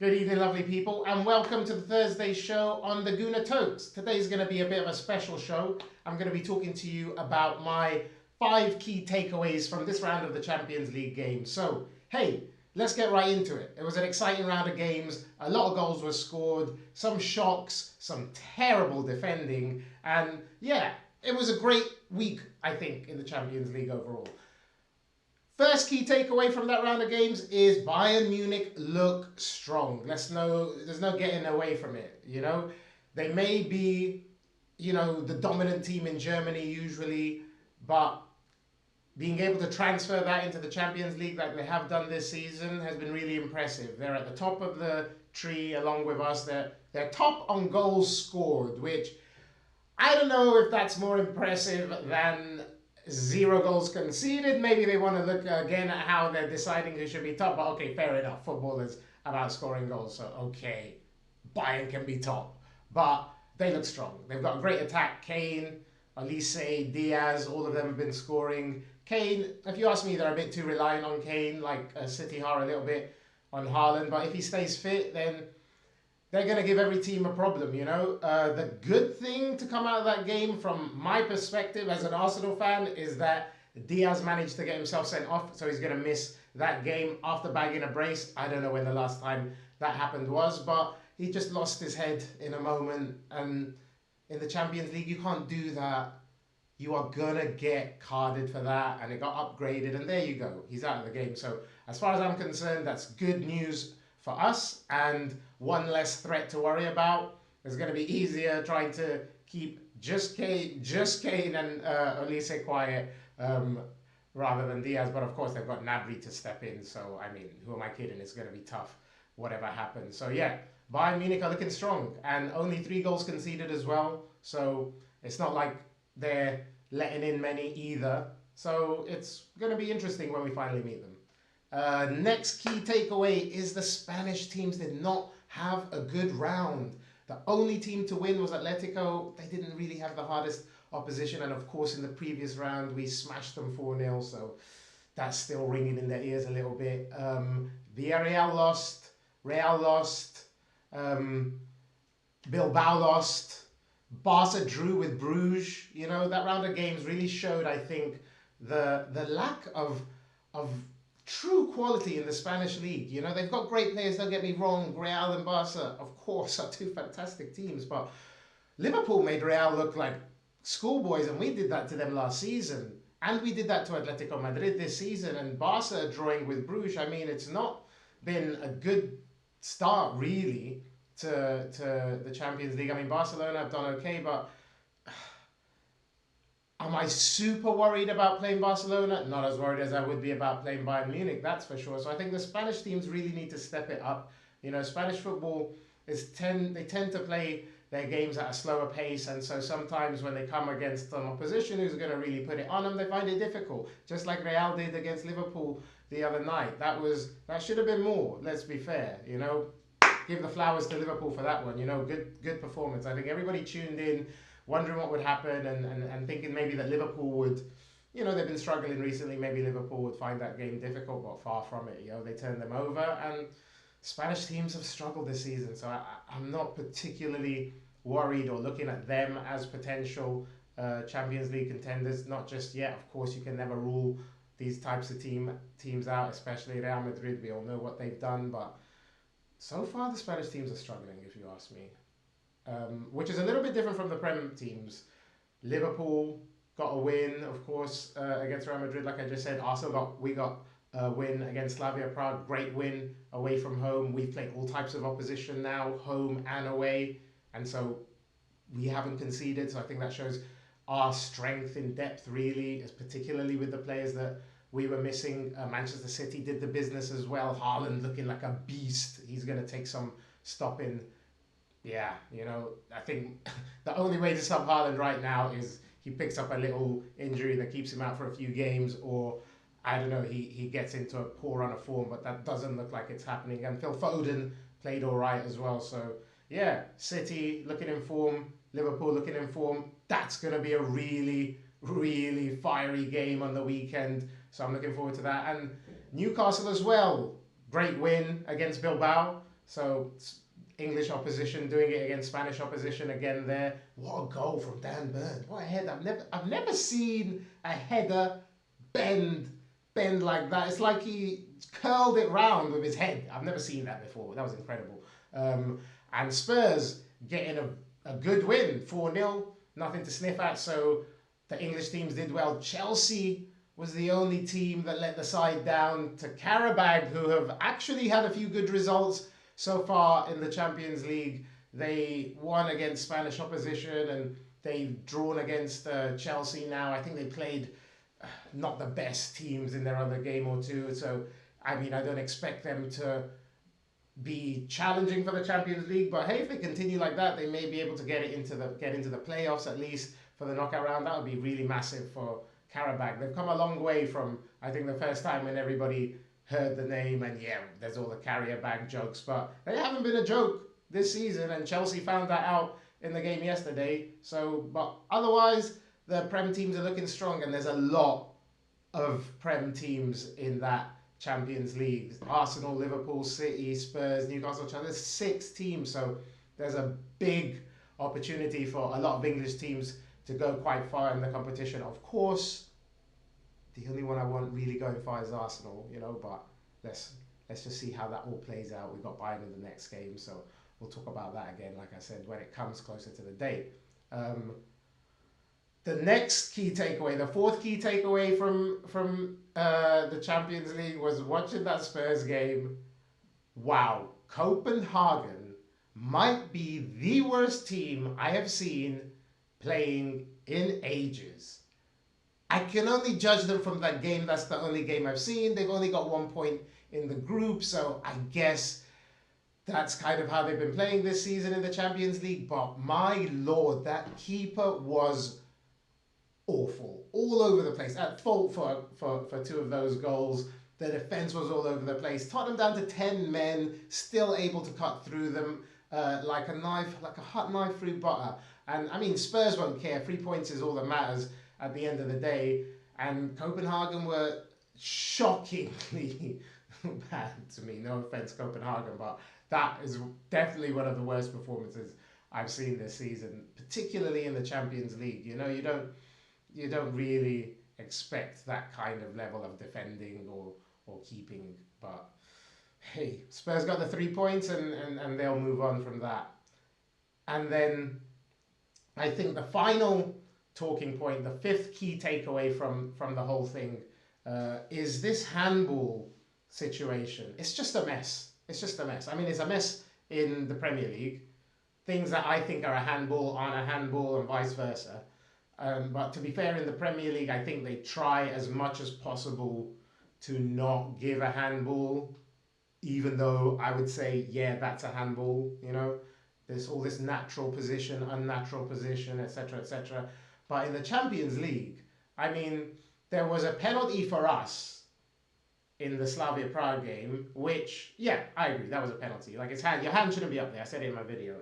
Good evening, lovely people, and welcome to the Thursday show on the Guna Tokes. Today's going to be a bit of a special show. I'm going to be talking to you about my 5 key takeaways from this round of the Champions League game. So, hey, let's get right into it. It was an exciting round of games. A lot of goals were scored, some shocks, some terrible defending, and yeah, it was a great week, I think, in the Champions League overall. First key takeaway from that round of games is Bayern Munich look strong. There's no getting away from it, They may be, the dominant team in Germany usually, but being able to transfer that into the Champions League like they have done this season has been really impressive. They're at the top of the tree along with us. They're top on goals scored, which I don't know if that's more impressive than 0 goals conceded. Maybe they want to look again at how they're deciding who should be top. But okay, fair enough. Football is about scoring goals. So okay, Bayern can be top. But they look strong. They've got a great attack. Kane, Elise, Diaz, all of them have been scoring. Kane, if you ask me, they're a bit too reliant on Kane. Like City are a little bit on Haaland. But if he stays fit, then they're going to give every team a problem, The good thing to come out of that game, from my perspective as an Arsenal fan, is that Diaz managed to get himself sent off, so he's going to miss that game after bagging a brace. I don't know when the last time that happened was, but he just lost his head in a moment. And in the Champions League, you can't do that. You are going to get carded for that, and it got upgraded, and there you go. He's out of the game. So as far as I'm concerned, that's good news for us, and one less threat to worry about. It's going to be easier trying to keep just Kane and Elise quiet rather than Diaz. But of course, they've got Gnabry to step in. So, I mean, who am I kidding? It's going to be tough, whatever happens. So, yeah, Bayern Munich are looking strong, and only 3 goals conceded as well. So, it's not like they're letting in many either. So, it's going to be interesting when we finally meet them. Next key takeaway is the Spanish teams did not have a good round. The only team to win was Atletico. They didn't really have the hardest opposition. And of course, in the previous round, we smashed them 4-0. So that's still ringing in their ears a little bit. Villarreal lost. Real lost. Bilbao lost. Barca drew with Bruges. That round of games really showed, I think, the lack of true quality in the Spanish league. They've got great players, don't get me wrong. Real and Barca, of course, are 2 fantastic teams, but Liverpool made Real look like schoolboys, and we did that to them last season, and we did that to Atletico Madrid this season, and Barca drawing with Bruges. I mean, it's not been a good start, really, to the Champions League. I mean, Barcelona have done okay, but am I super worried about playing Barcelona? Not as worried as I would be about playing Bayern Munich, that's for sure. So I think the Spanish teams really need to step it up. Spanish football they tend to play their games at a slower pace, and so sometimes when they come against some opposition who's going to really put it on them, they find it difficult. Just like Real did against Liverpool the other night. That should have been more, let's be fair, Give the flowers to Liverpool for that one, good performance. I think everybody tuned in wondering what would happen, and thinking maybe that Liverpool would, they've been struggling recently, maybe Liverpool would find that game difficult, but far from it. They turned them over, and Spanish teams have struggled this season, so I'm not particularly worried or looking at them as potential Champions League contenders, not just yet. Of course, you can never rule these types of teams out, especially Real Madrid. We all know what they've done, but so far the Spanish teams are struggling, if you ask me. Which is a little bit different from the Prem teams. Liverpool got a win, of course, against Real Madrid, like I just said. Arsenal we got a win against Slavia Prague. Great win away from home. We've played all types of opposition now, home and away, and so we haven't conceded. So I think that shows our strength in depth, really, particularly with the players that we were missing. Manchester City did the business as well. Haaland looking like a beast. He's going to take some stopping. Yeah, I think the only way to stop Haaland right now is he picks up a little injury that keeps him out for a few games, or, I don't know, he gets into a poor run of form, but that doesn't look like it's happening. And Phil Foden played all right as well. So, yeah, City looking in form, Liverpool looking in form. That's going to be a really, really fiery game on the weekend. So I'm looking forward to that. And Newcastle as well. Great win against Bilbao. So English opposition doing it against Spanish opposition again there. What a goal from Dan Burn. What a head. I've never seen a header bend like that. It's like he curled it round with his head. I've never seen that before. That was incredible. And Spurs getting a good win, 4-0, nothing to sniff at. So the English teams did well. Chelsea was the only team that let the side down to Karabag, who have actually had a few good results so far in the Champions League. They won against Spanish opposition and they've drawn against Chelsea now. I think they played not the best teams in their other game or two. So, I mean, I don't expect them to be challenging for the Champions League. But hey, if they continue like that, they may be able to get into the playoffs at least for the knockout round. That would be really massive for Karabag. They've come a long way from, I think, the first time when everybody heard the name, and yeah, there's all the carrier bag jokes, but they haven't been a joke this season, and Chelsea found that out in the game yesterday. So, but otherwise, the Prem teams are looking strong, and there's a lot of Prem teams in that Champions League. Arsenal, Liverpool, City, Spurs, Newcastle, Chelsea. There's 6 teams, so there's a big opportunity for a lot of English teams to go quite far in the competition. Of course, the only one I want really going far is Arsenal, but let's just see how that all plays out. We've got Bayern in the next game, so we'll talk about that again, like I said, when it comes closer to the date. The next key takeaway, the fourth key takeaway from the Champions League was watching that Spurs game. Wow, Copenhagen might be the worst team I have seen playing in ages. I can only judge them from that game. That's the only game I've seen. They've only got 1 point in the group, so I guess that's kind of how they've been playing this season in the Champions League. But my lord, that keeper was awful, all over the place, at fault for 2 of those goals. The defence was all over the place. Tottenham down to 10 men, still able to cut through them like a hot knife through butter. And I mean, Spurs won't care. 3 points is all that matters at the end of the day. And Copenhagen were shockingly bad to me. No offense, Copenhagen, but that is definitely one of the worst performances I've seen this season, particularly in the Champions League. You don't really expect that kind of level of defending or keeping. But hey, Spurs got the 3 points and they'll move on from that. And then I think the final talking point, the 5th key takeaway from the whole thing, is this handball situation. It's just a mess. It's just a mess. I mean, it's a mess in the Premier League. Things that I think are a handball aren't a handball and vice versa. But to be fair, in the Premier League, I think they try as much as possible to not give a handball, even though I would say, yeah, that's a handball, There's all this natural position, unnatural position, etc., etc. But in the Champions League, I mean, there was a penalty for us in the Slavia Prague game, which, yeah, I agree, that was a penalty. Like, your hand shouldn't be up there. I said it in my video,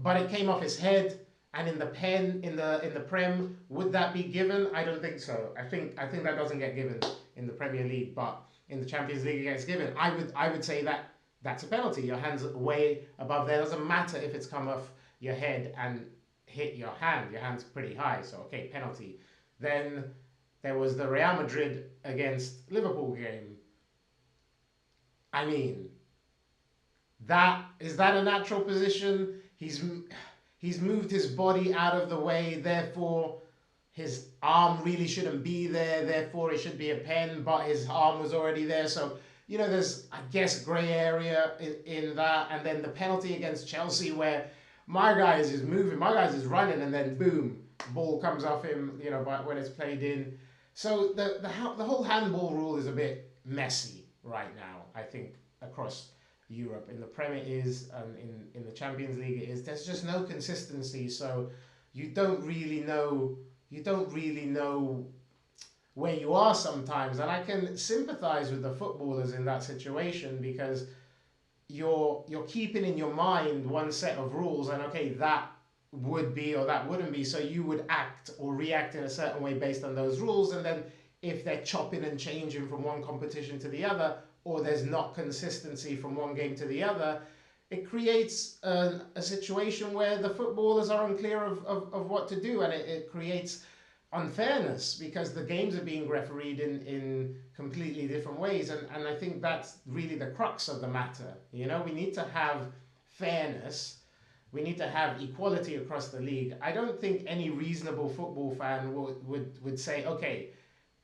But it came off his head, and in the Prem, would that be given? I don't think so. I think that doesn't get given in the Premier League, but in the Champions League, it gets given. I would say that's a penalty. Your hand's way above there. It doesn't matter if it's come off your head and hit your hand. Your hand's pretty high, so okay, penalty. Then there was the Real Madrid against Liverpool game. I mean, is that a natural position? He's moved his body out of the way, therefore his arm really shouldn't be there, therefore it should be a pen, but his arm was already there. So, there's, I guess, grey area in that. And then the penalty against Chelsea where my guy is just moving, my guy is just running, and then boom, ball comes off him, when it's played in. So the whole handball rule is a bit messy right now, I think, across Europe. In the Premier it is, and in the Champions League it is. There's just no consistency, so you don't really know where you are sometimes. And I can sympathize with the footballers in that situation, because you're keeping in your mind one set of rules, and okay, that would be or that wouldn't be, so you would act or react in a certain way based on those rules, and then if they're chopping and changing from one competition to the other, or there's not consistency from one game to the other, it creates a situation where the footballers are unclear of what to do, and it creates unfairness because the games are being refereed in completely different ways. And I think that's really the crux of the matter. You know, we need to have fairness. We need to have equality across the league. I don't think any reasonable football fan would say, okay,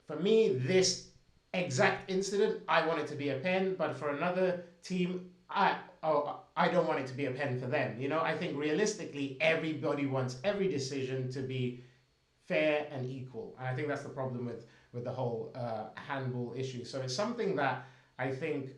for me, this exact incident, I want it to be a pen, but for another team, I don't want it to be a pen for them. You know, I think realistically, everybody wants every decision to be fair and equal. And I think that's the problem with the whole handball issue. So it's something that I think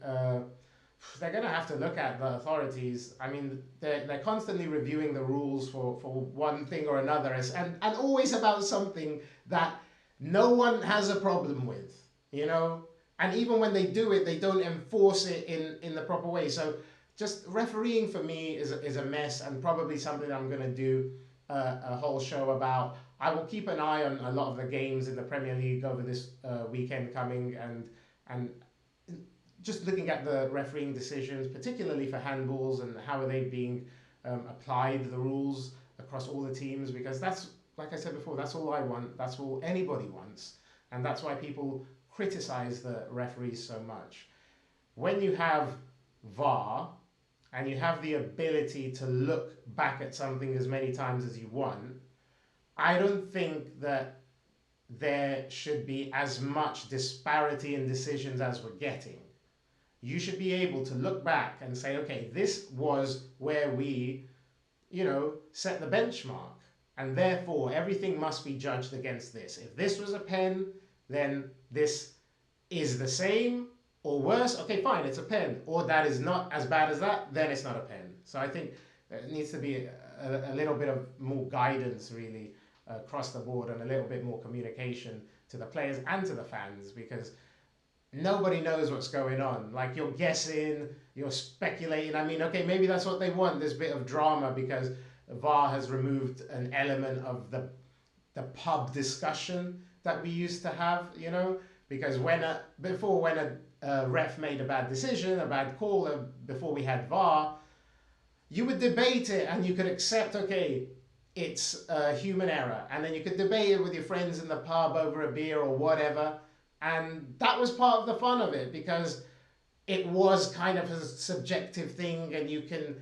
they're going to have to look at, the authorities. I mean, they're constantly reviewing the rules for one thing or another, and always about something that no one has a problem with, you know? And even when they do it, they don't enforce it in the proper way. So just refereeing for me is a mess, and probably something I'm going to do a whole show about. I will keep an eye on a lot of the games in the Premier League over this weekend coming, and just looking at the refereeing decisions, particularly for handballs, and how are they being applied, the rules across all the teams, because that's, like I said before, that's all I want, that's all anybody wants, and that's why people criticize the referees so much. When you have VAR, and you have the ability to look back at something as many times as you want, I don't think that there should be as much disparity in decisions as we're getting. You should be able to look back and say, okay, this was where we, you know, set the benchmark, and therefore everything must be judged against this. If this was a pen, then this is the same or worse. Okay, fine, it's a pen. Or that is not as bad as that, then it's not a pen. So I think there needs to be a little bit of more guidance, really, across the board, and a little bit more communication to the players and to the fans, because nobody knows what's going on. Like, you're guessing, you're speculating. I mean, okay, maybe that's what they want, this bit of drama, because VAR has removed an element of the pub discussion that we used to have, you know, because when a ref made a bad decision, a bad call, before we had VAR, you would debate it and you could accept, okay, it's a human error, and then you could debate it with your friends in the pub over a beer or whatever, and that was part of the fun of it, because it was kind of a subjective thing, and you can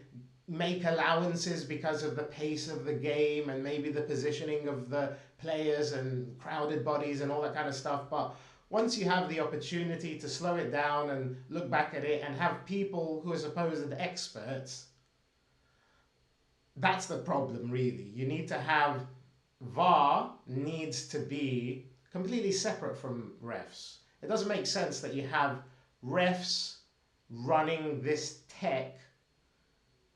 make allowances because of the pace of the game and maybe the positioning of the players and crowded bodies and all that kind of stuff. But once you have the opportunity to slow it down and look back at it and have people who are supposed experts, that's the problem, really. You need to have VAR needs to be completely separate from refs. It doesn't make sense that you have refs running this tech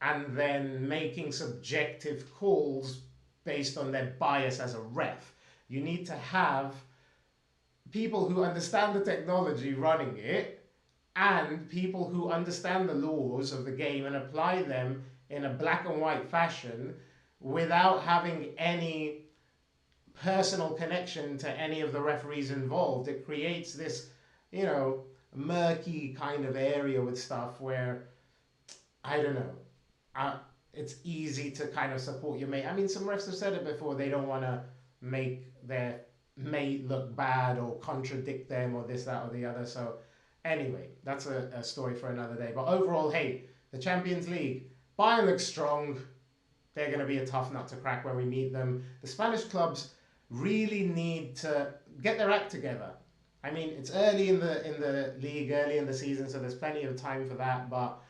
and then making subjective calls based on their bias as a ref. You need to have people who understand the technology running it, and people who understand the laws of the game and apply them in a black and white fashion without having any personal connection to any of the referees involved. It creates this, you know, murky kind of area with stuff where, I don't know, it's easy to kind of support your mate. I mean, some refs have said it before, they don't want to make their mate look bad or contradict them or this, that, or the other. So anyway, that's a story for another day. But overall, hey, the Champions League, Bayern looks strong. They're going to be a tough nut to crack when we meet them. The Spanish clubs really need to get their act together. I mean, it's early in the league, early in the season, so there's plenty of time for that. But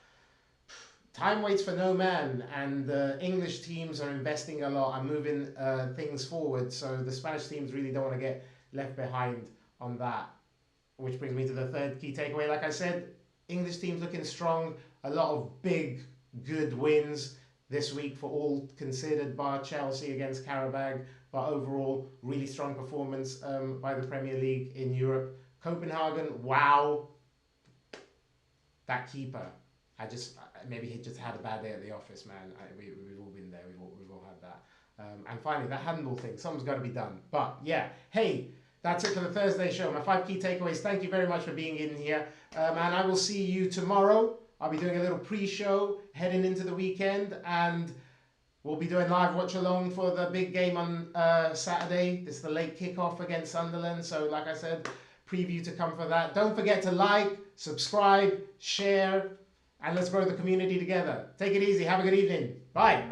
time waits for no man, and the English teams are investing a lot and moving things forward. So the Spanish teams really don't want to get left behind on that. Which brings me to the third key takeaway. Like I said, English teams looking strong. A lot of big, good wins this week for all considered, bar Chelsea against Karabag. But overall, really strong performance by the Premier League in Europe. Copenhagen, wow. That keeper. Maybe he just had a bad day at the office, man. We've all been there. We've all had that. And finally, that handball thing. Something's got to be done. But yeah, hey, That's it for the Thursday show. My 5 key takeaways. Thank you very much for being in here. And I will see you tomorrow. I'll be doing a little pre-show heading into the weekend. And we'll be doing live watch along for the big game on Saturday. This is the late kickoff against Sunderland. So like I said, preview to come for that. Don't forget to like, subscribe, share, and let's grow the community together. Take it easy. Have a good evening. Bye.